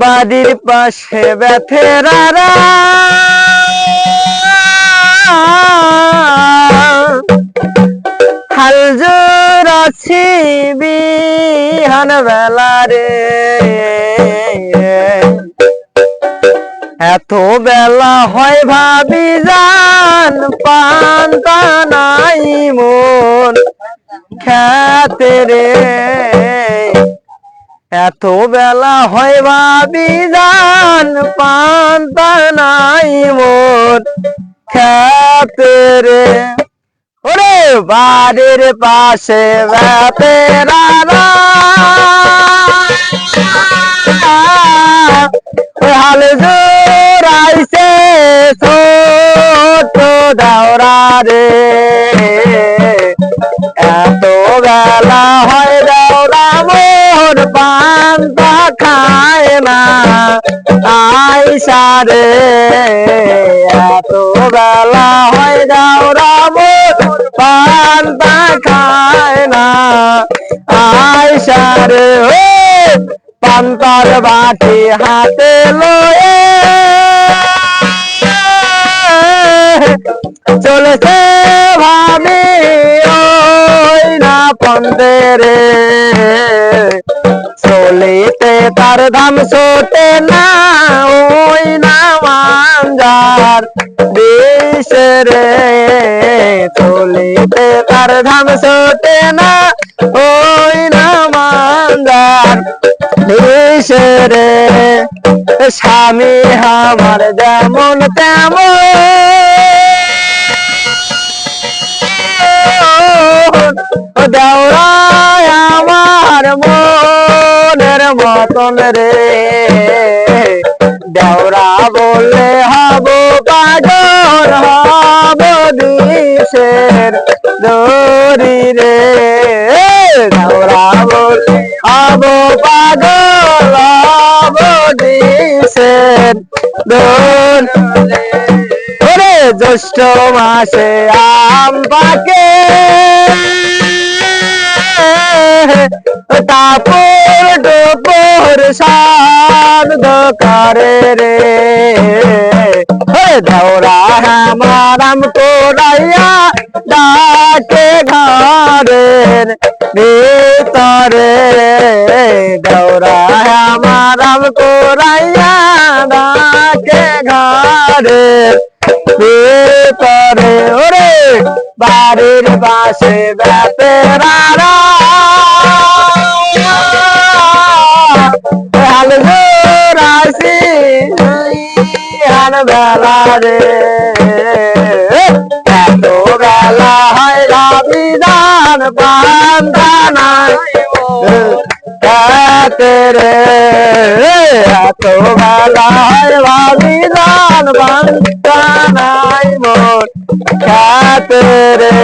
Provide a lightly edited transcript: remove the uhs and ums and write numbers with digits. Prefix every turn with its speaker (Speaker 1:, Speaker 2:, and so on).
Speaker 1: বাড়ির পাশে বেথেরারা হাল জোড়াছি বিহান বেলা রে, এত বেলা হয় ভাবি জান পান্তা নাই মন খেতে রে, এত বেলা হয় ভাবি জান পান্তা নাই মন খেতে রে। ওরে বাড়ির পাশে বেতেরারা হাল জোড়াইছে ছোট দাওরা রে, এত বেলা হয় দাওরা মোর পান্তা খায় না আইসা রে, এত বেলা হয় দাওরা মোর পান্তা খায় না আইসা রে। ও পান্তার বাটি হাতে লয়ে চলেছে ভাবি ওই না পন্দে রে, চলিতে তার ধাম ছোটে না ওই না মাঞ্জার বিষ রে, চলিতে তার ধাম ছোটে না ওই না মাঞ্জার বিষ রে। স্বামী আমার যেমন তেমন দেওরা আমার মনের মতন রে, দেওরা বললে হব পাগল হব বিষের দড়ি রে, দেওরা বললে হব পাগল হব বিষের দড়ি। ওরে জ্যৈষ্ঠ মাসে আম পাকে কাপড় ডোপর সাদ দকারে রে, দেওরা আমার আম কোরাইয়া ডাকে ঘরের ভিতরে, দেওরা আমার আম কোরাইয়া ডাকে ঘরের ভিতরে। ওরে বাড়ির পাশে বেতেরারা হাল জোড়াইছি বিহান বেলা রে, এত বেলা হয় ভাবি জান পান্তা নাই খেতে রে, এত বেলা হয় ভাবি জান পান্তা নাই মোর খেতে রে।